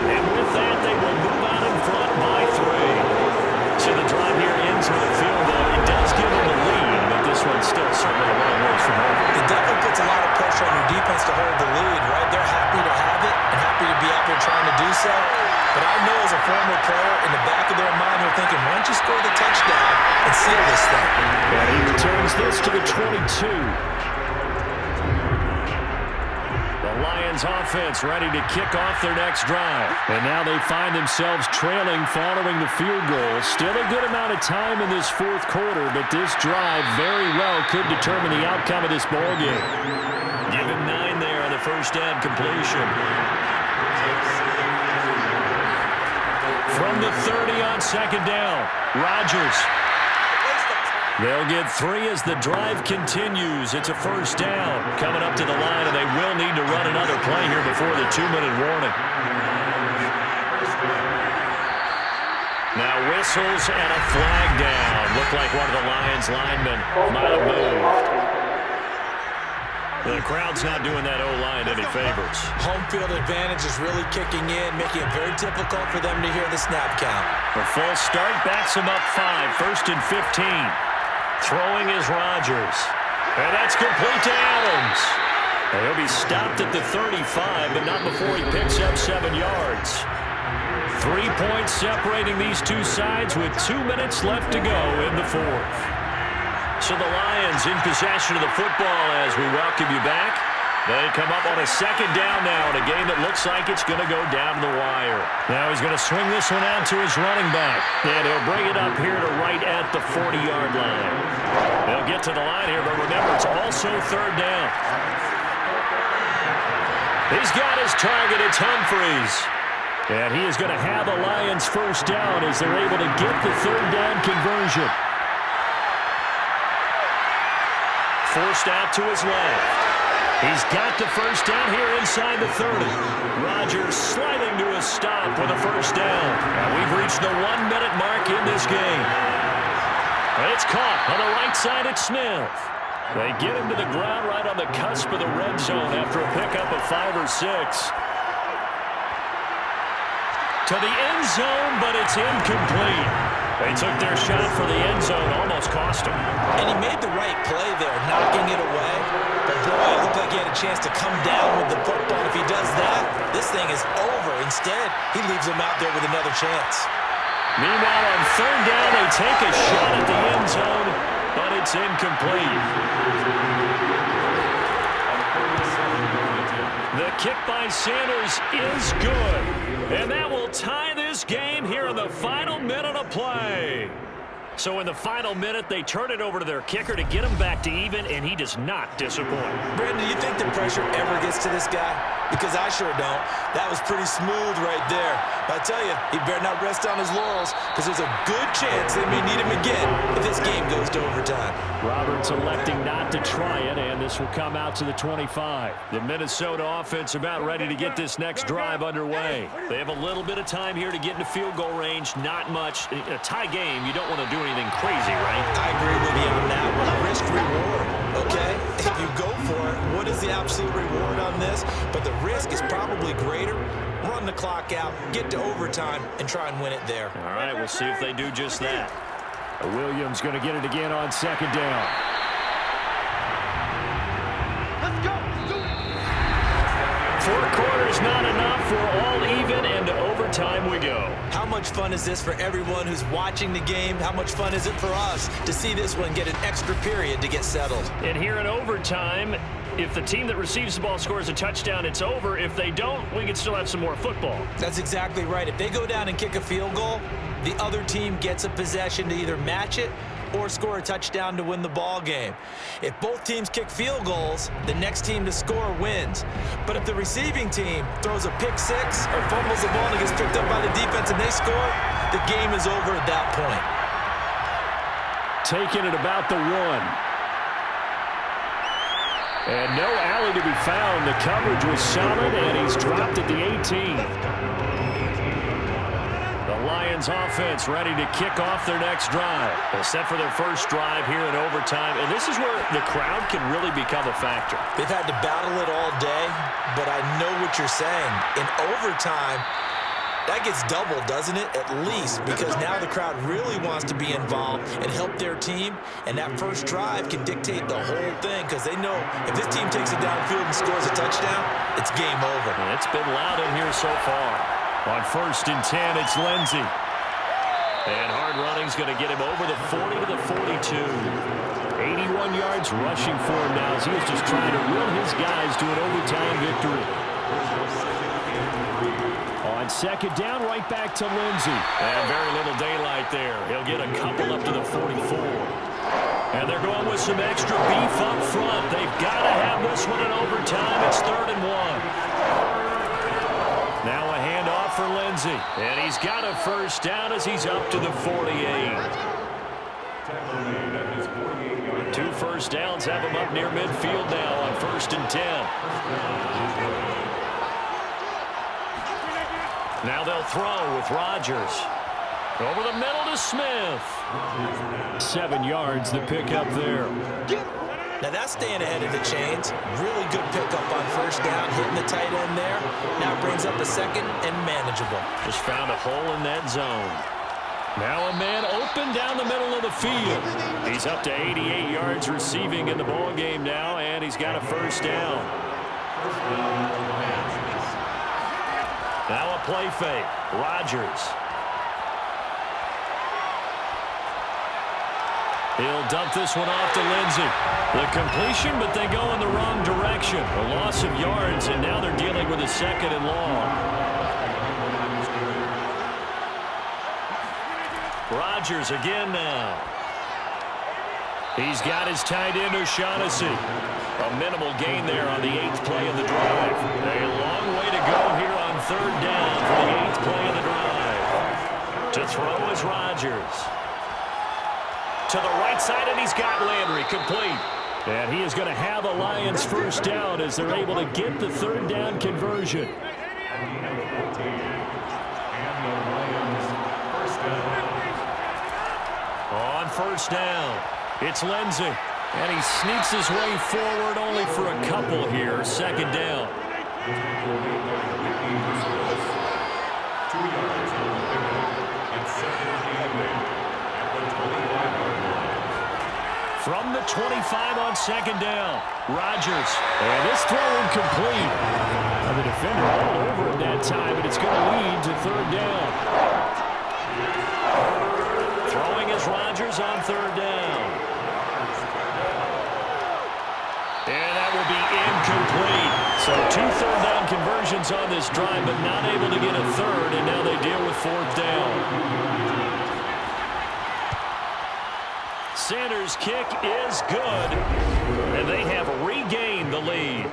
And with that, they will move out in front by 3. So the drive here ends with a field goal. It does give them the lead, but this one's still certainly a long ways from over. It definitely puts a lot of pressure on your defense to hold the lead, right? They're happy to have it and happy to be out there trying to do so. But I know as a former player, in the back of their mind, they're thinking, why don't you score the touchdown and seal this thing? And he returns this to the 22. The Lions offense ready to kick off their next drive. And now they find themselves trailing following the field goal. Still a good amount of time in this 4th quarter, but this drive very well could determine the outcome of this ballgame. Give him 9 there on the first down completion. From the 30 on 2nd down, Rodgers. They'll get 3 as the drive continues. It's a first down. Coming up to the line, and they will need to run another play here before the 2-minute warning. Now whistles and a flag down. Looked like one of the Lions linemen might have moved. The crowd's not doing that O-line any favors. Home field advantage is really kicking in, making it very difficult for them to hear the snap count. The false start backs them up 5, 1st and 15. Throwing is Rodgers. And that's complete to Adams. And he'll be stopped at the 35, but not before he picks up 7 yards. 3 points separating these two sides with 2 minutes left to go in the 4th. So the Lions in possession of the football as we welcome you back. They come up on a 2nd down now in a game that looks like it's going to go down to the wire. Now he's going to swing this one out to his running back. And he'll bring it up here to right at the 40-yard line. They'll get to the line here, but remember, it's also 3rd down. He's got his target. It's Humphries. And he is going to have the Lions first down as they're able to get the 3rd down conversion. Forced out to his left. He's got the first down here inside the 30. Rodgers sliding to a stop with a first down. And we've reached the 1-minute mark in this game. It's caught on the right side at Smith. They get him to the ground right on the cusp of the red zone after a pickup of 5 or 6. To the end zone, but it's incomplete. They took their shot for the end zone, almost cost him. And he made the right play there, knocking it away. But boy, it looked like he had a chance to come down with the football. If he does that, this thing is over. Instead, he leaves him out there with another chance. Meanwhile, on third down, they take a shot at the end zone, but it's incomplete. The kick by Sanders is good. And that will tie this game here in the final minute of play. So in the final minute, they turn it over to their kicker to get him back to even, and he does not disappoint. Brandon, do you think the pressure ever gets to this guy? Because I sure don't. That was pretty smooth right there. But I tell you, he better not rest on his laurels, because there's a good chance they may need him again if this game goes to overtime. Roberts electing not to try it, and this will come out to the 25. The Minnesota offense about ready to get this next drive underway. They have a little bit of time here to get into field goal range, not much. In a tie game, you don't want to do anything crazy, right? I agree with you on that one. Risk-reward, okay? If you go for it, what is the absolute reward on this? But the risk is probably greater. Run the clock out, get to overtime, and try and win it there. All right, we'll see if they do just that. Williams going to get it again on second down. Let's go. 4 quarters not enough. We're all even, and to overtime we go. How much fun is this for everyone who's watching the game? How much fun is it for us to see this one get an extra period to get settled? And here in overtime, if the team that receives the ball scores a touchdown, it's over. If they don't, we can still have some more football. That's exactly right. If they go down and kick a field goal, the other team gets a possession to either match it or score a touchdown to win the ball game. If both teams kick field goals, the next team to score wins. But if the receiving team throws a pick six or fumbles the ball and gets picked up by the defense and they score, the game is over at that point. Taking it about the 1. And no alley to be found. The coverage was solid, and he's dropped at the 18. The Lions offense ready to kick off their next drive. They're set for their first drive here in overtime, and this is where the crowd can really become a factor. They've had to battle it all day, but I know what you're saying. In overtime, that gets doubled, doesn't it? At least, because now the crowd really wants to be involved and help their team, and that first drive can dictate the whole thing, because they know if this team takes it downfield and scores a touchdown, it's game over. And it's been loud in here so far. On 1st and 10, it's Lindsey. And hard running's going to get him over the 40 to the 42. 81 yards rushing for him now as he is just trying to will his guys to an overtime victory. On second down, right back to Lindsey. And very little daylight there. He'll get a couple up to the 44. And they're going with some extra beef up front. They've got to have this one in overtime. It's 3rd and 1. Now a handoff for Lindsey. And he's got a first down as he's up to the 48. 2 first downs have him up near midfield now on 1st and 10. Now they'll throw with Rodgers. Over the middle to Smith. 7 yards, the pickup there. Now that's staying ahead of the chains. Really good pickup on first down, hitting the tight end there. Now brings up a second and manageable. Just found a hole in that zone. Now a man open down the middle of the field. He's up to 88 yards receiving in the ball game now, and he's got a first down. Now a play fake. Rodgers. He'll dump this one off to Lindsey. The completion, but they go in the wrong direction. A loss of yards, and now they're dealing with a 2nd and long. Rodgers again now. He's got his tight end O'Shaughnessy. A minimal gain there on the 8th play of the drive. A long way to go here on 3rd down for the 8th play of the drive. To throw is Rodgers. To the right side, and he's got Landry complete. And he is going to have a Lions first down as they're able to get the third down conversion. On first down, it's Lindsey. And he sneaks his way forward only for a couple here. Second down. 2 yards on the pickup. It's second and 8 at the 25-yard line. From the 25 on second down, Rodgers. And this throw incomplete. Now the defender all over it that time, but it's going to lead to third down. Throwing is Rodgers on third down. And that will be incomplete. So 2 third down conversions on this drive, but not able to get a third, and now they deal with fourth down. Sanders' kick is good, and they have regained the lead.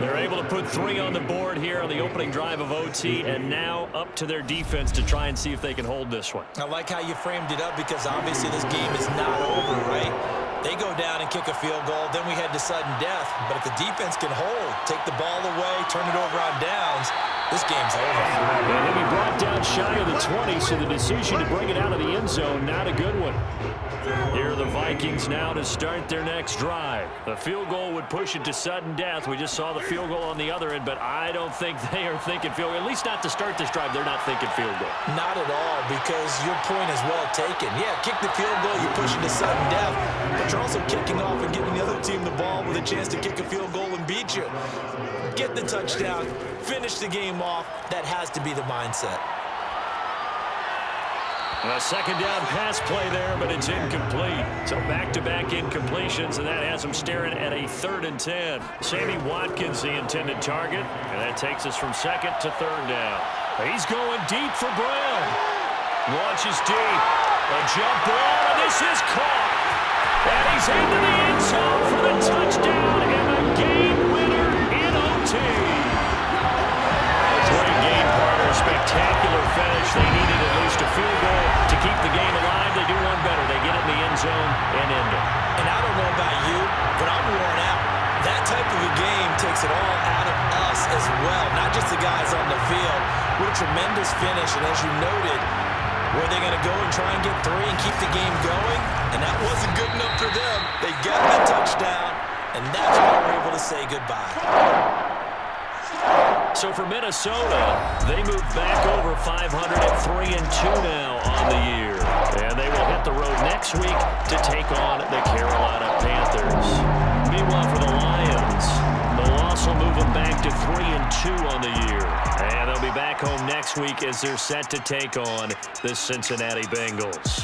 They're able to put 3 on the board here on the opening drive of OT, and now up to their defense to try and see if they can hold this one. I like how you framed it up because obviously this game is not over, right? They go down and kick a field goal, then we head to sudden death. But if the defense can hold, take the ball away, turn it over on downs, this game's over. And he'll be brought down shy of the 20, so the decision to bring it out of the end zone, not a good one. Here are the Vikings now to start their next drive. The field goal would push it to sudden death. We just saw the field goal on the other end, but I don't think they are thinking field goal. At least not to start this drive, they're not thinking field goal. Not at all, because your point is well taken. Yeah, kick the field goal, you push it to sudden death, but you're also kicking off and giving the other team the ball with a chance to kick a field goal and beat you. Get the touchdown, finish the game off. That has to be the mindset. A second down pass play there, but it's incomplete. So back-to-back incompletions, and that has them staring at a 3rd and 10. Sammy Watkins, the intended target, and that takes us from second to third down. He's going deep for Brown. Launches deep. A jump ball, and this is caught. And he's into the end zone for the touchdown and a game winner in OT. Great game partner, spectacular finish. They needed at least a field goal to keep the game alive. They do one better. They get it in the end zone and end it. And I don't know about you, but I'm worn out. That type of a game takes it all out of us as well, not just the guys on the field. What a tremendous finish, and as you noted, were they going to go and try and get 3 and keep the game going? And that wasn't good enough for them. They got the touchdown, and that's why we're able to say goodbye. So for Minnesota, they move back over 500 at 3-2 now on the year. And they will hit the road next week to take on the Carolina Panthers. Meanwhile, for the Lions, the loss will move them back to 3-2 on the year. And they'll be back home next week as they're set to take on the Cincinnati Bengals.